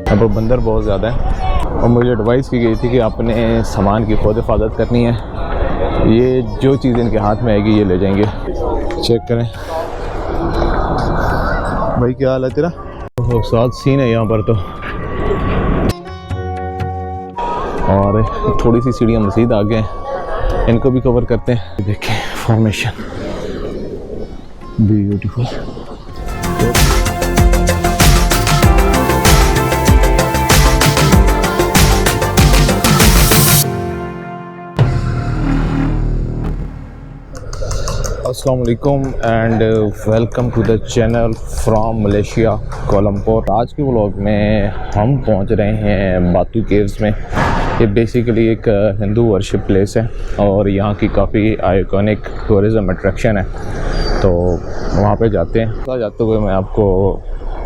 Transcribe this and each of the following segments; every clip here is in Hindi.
यहाँ पर बंदर बहुत ज़्यादा है और मुझे एडवाइस की गई थी कि अपने सामान की खुद हिफाजत करनी है। ये जो चीज़ इनके हाथ में आएगी ये ले जाएंगे। चेक करें भाई, क्या हाल है तेरा? साथ सीन है यहाँ पर तो, और थोड़ी सी सीढ़ियाँ मज़ीद आगे हैं, इनको भी कवर करते हैं। देखें फॉर्मेशन ब्यूटीफुल। अस्सलाम वालेकुम and welcome to the channel from Malaysia कोलंबोर। आज के व्लॉग में हम पहुंच रहे हैं बातू केव्स में। ये बेसिकली एक हिंदू वर्शिप प्लेस है और यहाँ की काफ़ी आइकॉनिक टूरिज़म अट्रैक्शन है, तो वहाँ पे जाते हैं। जाते हुए मैं आपको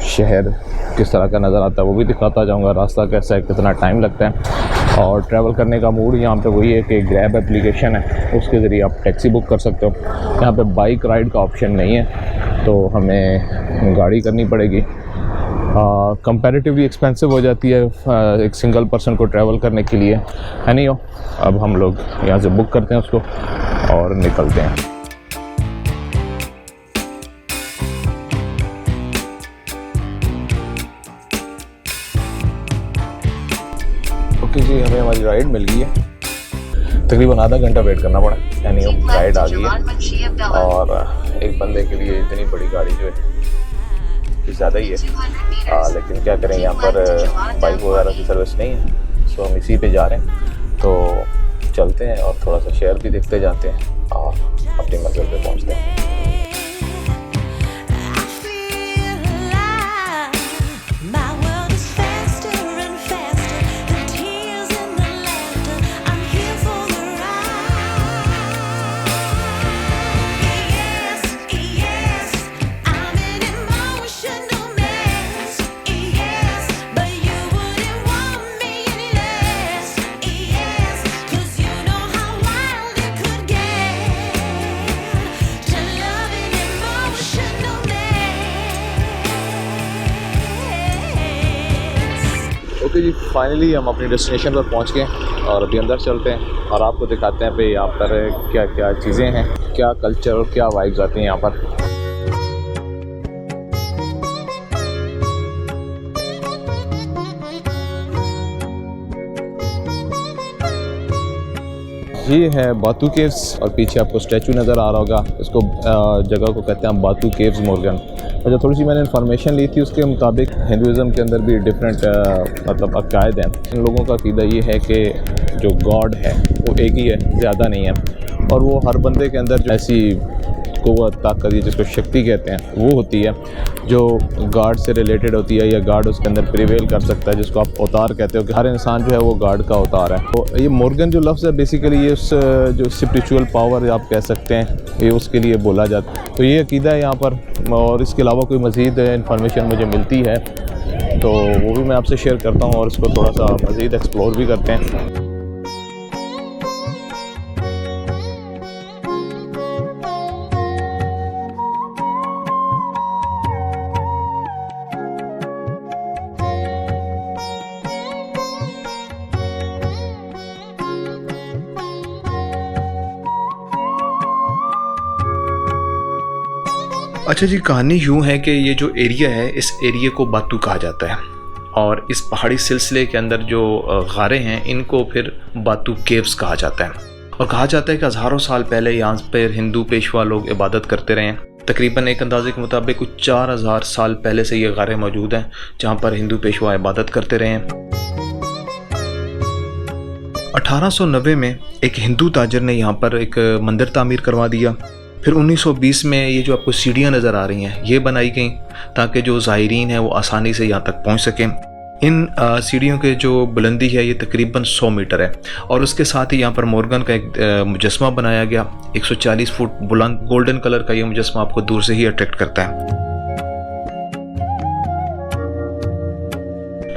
शहर किस तरह का नज़र आता है वो भी दिखाता जाऊँगा, रास्ता कैसा है, कितना टाइम लगता है। और ट्रैवल करने का मूड यहाँ पे वही है कि ग्रैब एप्लीकेशन है, उसके ज़रिए आप टैक्सी बुक कर सकते हो। यहाँ पे बाइक राइड का ऑप्शन नहीं है, तो हमें गाड़ी करनी पड़ेगी। कंपैरेटिवली एक्सपेंसिव हो जाती है एक सिंगल पर्सन को ट्रैवल करने के लिए, है नहीं हो। अब हम लोग यहाँ से बुक करते हैं उसको और निकलते हैं। ओके जी, हमें हमारी राइड मिल गई है। तकरीबन आधा घंटा वेट करना पड़ा, यानी राइड आ गई है। और एक बंदे के लिए इतनी बड़ी गाड़ी जो है ज़्यादा ही है, लेकिन क्या करें, यहाँ पर बाइक वगैरह की सर्विस नहीं है, सो हम इसी पे जा रहे हैं। तो चलते हैं और थोड़ा सा शहर भी देखते जाते हैं और अपनी मंजिल पे पहुँचते हैं। ओके जी, फाइनली हम अपनी डेस्टिनेशन पर पहुंच गए और अभी अंदर चलते हैं और आपको दिखाते हैं भाई यहाँ पर क्या क्या चीज़ें हैं, क्या कल्चर और क्या वाइब्स आती हैं यहाँ पर। ये है बातू केव्स और पीछे आपको स्टैचू नज़र आ रहा होगा। इसको जगह को कहते हैं बातू केव्स मोरगन। और जो थोड़ी सी मैंने इन्फॉर्मेशन ली थी उसके मुताबिक हिंदुज़म के अंदर भी डिफरेंट मतलब अकायद हैं। इन लोगों का अकीदा ये है कि जो गॉड है वो एक ही है, ज़्यादा नहीं है, और वो हर बंदे के अंदर जो ऐसी क़ुव्वत, ताकत, जिसको शक्ति कहते हैं, वो होती है जो गॉड से रिलेटेड होती है, या गॉड उसके अंदर प्रिवेल कर सकता है, जिसको आप अवतार कहते हो कि हर इंसान जो है वो गॉड का अवतार है। तो ये मोरगन जो लफ्ज़ है बेसिकली ये उस जो स्पिरिचुअल पावर आप कह सकते हैं, ये उसके लिए बोला जाता है। तो ये अकीदा है यहाँ पर, और इसके अलावा कोई मज़ीद इन्फॉर्मेशन मुझे मिलती है तो वो भी मैं आपसे शेयर करता हूँ और इसको थोड़ा सा मज़ीद एक्सप्लोर भी करते हैं। अच्छा जी, कहानी यूँ है कि ये जो एरिया है, इस एरिया को बातू कहा जाता है, और इस पहाड़ी सिलसिले के अंदर जो गारें हैं इनको फिर बातू केव्स कहा जाता है। और कहा जाता है कि हज़ारों साल पहले यहाँ पर हिंदू पेशवा लोग इबादत करते रहे हैं। तकरीबन एक अंदाजे के मुताबिक कुछ 4000 साल पहले से ये गारें मौजूद हैं जहाँ पर हिंदू पेशवा इबादत करते रहे हैं। 1890 में एक हिंदू ताजर ने यहाँ पर एक मंदिर तामीर करवा दिया। फिर 1920 में ये जो आपको सीढ़ियाँ नज़र आ रही हैं ये बनाई गई ताकि जो ज़ायरीन हैं वो आसानी से यहाँ तक पहुँच सकें। इन सीढ़ियों के जो बुलंदी है ये तकरीबन 100 मीटर है, और उसके साथ ही यहाँ पर मोरगन का एक मुजस्मा बनाया गया। 140 फुट बुलंद गोल्डन कलर का ये मुजस्मा आपको दूर से ही अट्रैक्ट करता है।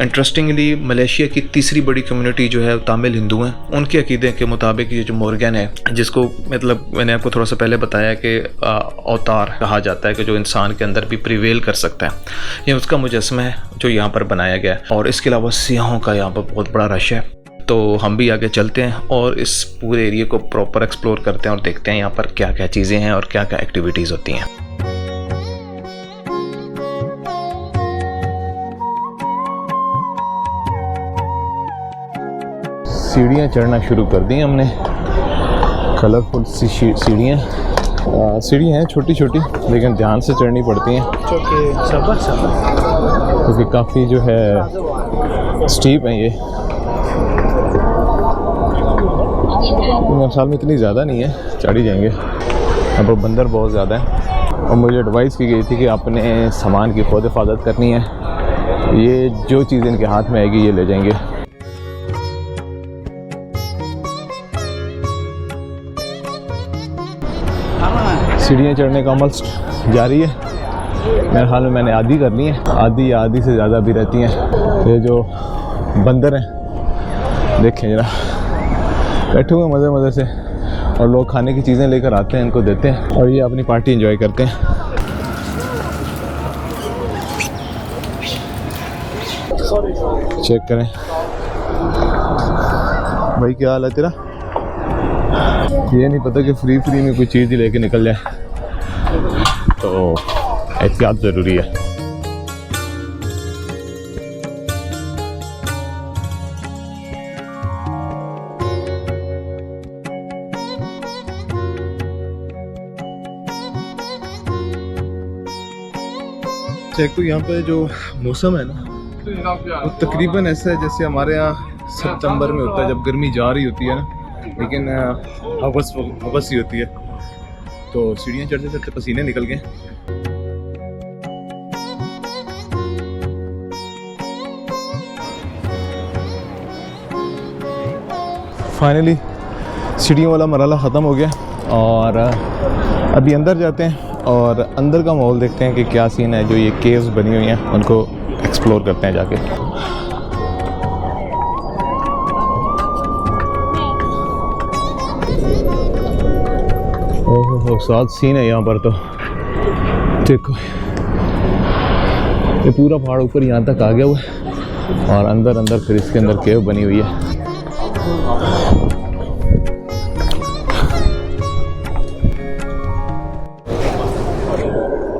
इंटरेस्टिंगली मलेशिया की तीसरी बड़ी कम्युनिटी जो है तमिल हिंदू हैं। उनके अकीदे के मुताबिक ये जो मॉर्गन है, जिसको मतलब मैंने आपको थोड़ा सा पहले बताया कि अवतार कहा जाता है कि जो इंसान के अंदर भी प्रिवेल कर सकता है, ये उसका मुजस्मा है जो यहाँ पर बनाया गया है। और इसके अलावा सियाहों का यहाँ पर बहुत बड़ा रश है। तो हम भी आगे चलते हैं और इस पूरे एरिया को प्रॉपर एक्सप्लोर करते हैं और देखते हैं यहाँ पर क्या क्या चीज़ें हैं और क्या क्या एक्टिविटीज़ होती हैं। सीढ़ियाँ चढ़ना शुरू कर दी हमने, कलरफुल सी सीढ़ियाँ हैं छोटी छोटी, लेकिन ध्यान से चढ़नी पड़ती हैं क्योंकि काफ़ी जो है स्टीप है ये। साल में इतनी ज़्यादा नहीं है, चढ़ ही जाएंगे। यहाँ पर बंदर बहुत ज़्यादा है और मुझे एडवाइस की गई थी कि अपने सामान की खुद हिफाजत करनी है। ये जो चीज़ इनके हाथ में आएगी ये ले जाएंगे। सीढ़ियाँ चढ़ने का अमल जारी है। मेरे ख्याल में मैंने आधी कर ली है, आधी या आधी से ज़्यादा भी रहती हैं। ये जो बंदर हैं देखें जरा, बैठे हुए मज़े मज़े से, और लोग खाने की चीज़ें लेकर आते हैं, इनको देते हैं और ये अपनी पार्टी एंजॉय करते हैं। चेक करें भाई, क्या हाल है तेरा? ये नहीं पता कि फ्री में कोई चीज़ ही लेके निकल जाए, तो एहतियात ज़रूरी है। चेक को यहाँ पे जो मौसम है ना, वो तकरीबन ऐसा है जैसे हमारे यहाँ सितंबर में होता है जब गर्मी जा रही होती है ना, लेकिन हवस ही होती है। तो सीढ़ियाँ चढ़ते चढ़ते पसीने निकल गए। फाइनली सीढ़ियों वाला मरहला ख़त्म हो गया और अभी अंदर जाते हैं और अंदर का माहौल देखते हैं कि क्या सीन है। जो ये केव्स बनी हुई हैं उनको एक्सप्लोर करते हैं जाके। ओहो, साथ सीन है यहाँ पर। तो देखो ये पूरा पहाड़ ऊपर यहाँ तक आ गया हुआ है और अंदर फिर इसके अंदर केव बनी हुई है।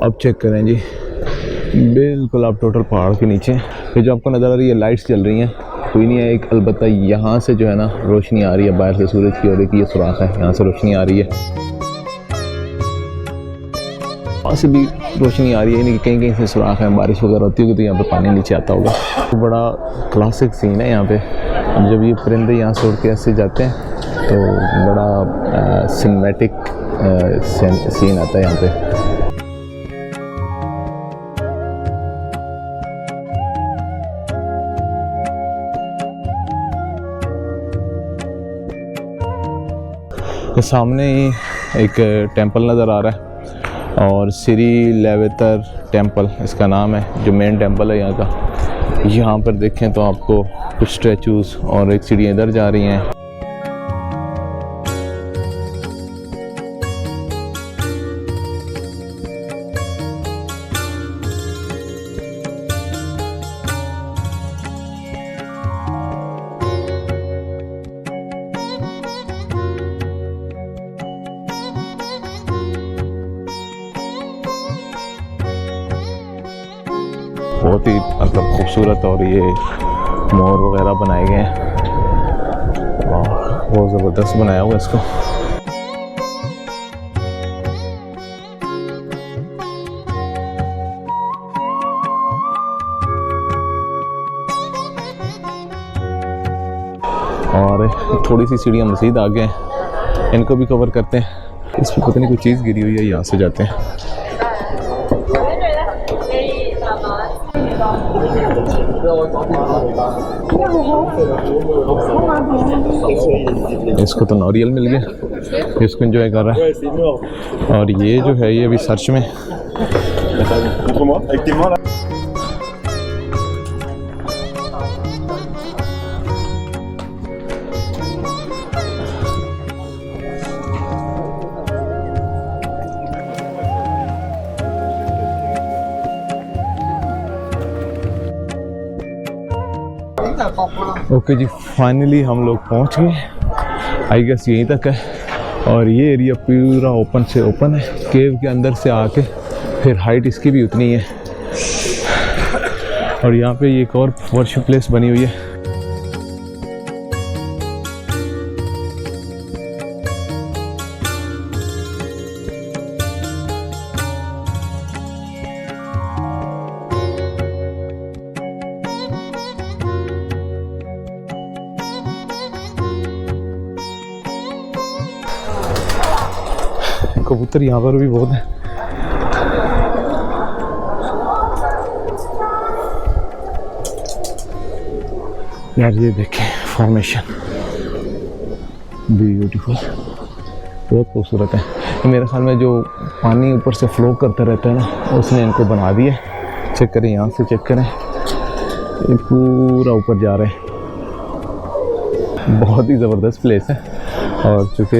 अब चेक करें जी, बिल्कुल आप टोटल पहाड़ के नीचे। ये जो आपको नज़र आ रही है लाइट्स जल रही हैं, कोई नहीं है। एक अलबत्ता यहाँ से जो है ना रोशनी आ रही है बाहर से सूरज की, और एक ये सुराख है, यहाँ से रोशनी आ रही है, वहाँ से भी रोशनी आ रही है। यानी कि कहीं कहीं से सुराख है, बारिश वगैरह होती होगी तो यहाँ पे पानी नीचे आता होगा। तो बड़ा क्लासिक सीन है यहाँ पे। जब ये परिंदे यहाँ से उड़ के ऐसे जाते हैं तो बड़ा सिनेमैटिक सीन आता है यहाँ पे। तो सामने ही एक टेंपल नज़र आ रहा है और श्री लेवेतर टेंपल इसका नाम है, जो मेन टेंपल है यहाँ का। यहाँ पर देखें तो आपको कुछ स्टैचूज़ और एक सीढ़ियाँ इधर जा रही हैं। बहुत ही मतलब खूबसूरत और ये मोर वगैरह बनाए गए हैं और बहुत ज़बरदस्त बनाया हुआ इसको। और थोड़ी सी सीढ़ियाँ मज़ीद आगे हैं, इनको भी कवर करते हैं। इस पर पता नहीं कोई चीज़ गिरी हुई है, यहाँ से जाते हैं। इसको तो नारियल मिल गया, इसको एंजॉय कर रहा है। और ये जो है ये अभी सर्च में। ओके जी, फाइनली हम लोग पहुंच गए। आई गेस यहीं तक है और ये एरिया पूरा ओपन से ओपन है। केव के अंदर से आके फिर हाइट इसकी भी उतनी है और यहाँ पे एक और वर्शिप प्लेस बनी हुई है। कबूतर यहाँ पर भी बहुत है। यार ये देखें फॉर्मेशन, ब्यूटीफुल, बहुत खूबसूरत है। मेरे ख्याल में जो पानी ऊपर से फ्लो करता रहता है ना, उसने इनको बना दिया। चेक करें, यहाँ से चेक करें, ये पूरा ऊपर जा रहे हैं। बहुत ही ज़बरदस्त प्लेस है और चूँकि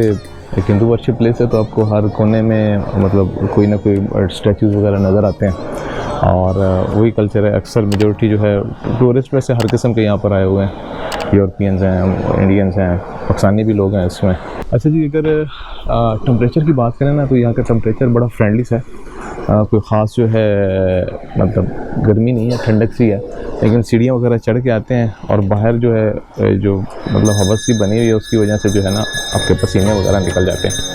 एक हिंदू वर्शिप प्लेस है तो आपको हर कोने में मतलब कोई ना कोई स्टैचूज़ वगैरह नज़र आते हैं और वही कल्चर है। अक्सर मेजोरिटी जो है टूरिस्ट वैसे हर किस्म के यहाँ पर आए हुए हैं, यूरोपियंस हैं, इंडियंस हैं, पाकिस्तानी भी लोग हैं इसमें। अच्छा जी, अगर टेम्परेचर की बात करें ना तो यहाँ का टेम्परेचर बड़ा फ्रेंडली सा है। कोई ख़ास जो है मतलब गर्मी नहीं है, ठंडक सी है। लेकिन सीढ़ियाँ वगैरह चढ़ के आते हैं और बाहर जो है जो मतलब हवस सी बनी हुई है उसकी वजह से जो है ना आपके पसीने वगैरह निकल जाते हैं।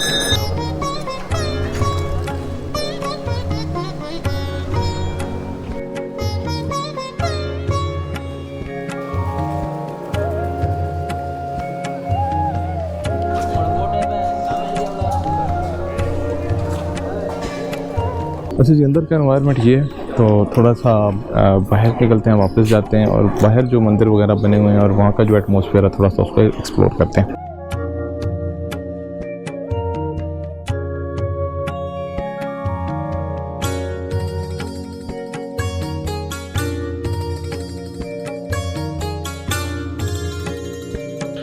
अच्छा जी, अंदर का एनवायरनमेंट ये है तो थोड़ा सा बाहर निकलते हैं, वापस जाते हैं और बाहर जो मंदिर वगैरह बने हुए हैं और वहाँ का जो एटमॉस्फेयर है थोड़ा सा उसको एक्सप्लोर करते हैं।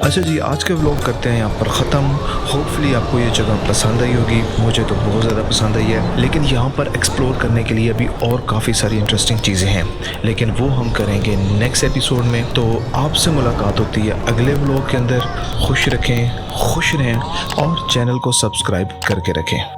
अच्छा जी, आज का व्लॉग करते हैं यहाँ पर ख़त्म। होपफुली आपको ये जगह पसंद आई होगी, मुझे तो बहुत ज़्यादा पसंद आई है। लेकिन यहाँ पर एक्सप्लोर करने के लिए अभी और काफ़ी सारी इंटरेस्टिंग चीज़ें हैं, लेकिन वो हम करेंगे नेक्स्ट एपिसोड में। तो आपसे मुलाकात होती है अगले व्लॉग के अंदर। खुश रखें, खुश रहें और चैनल को सब्सक्राइब करके रखें।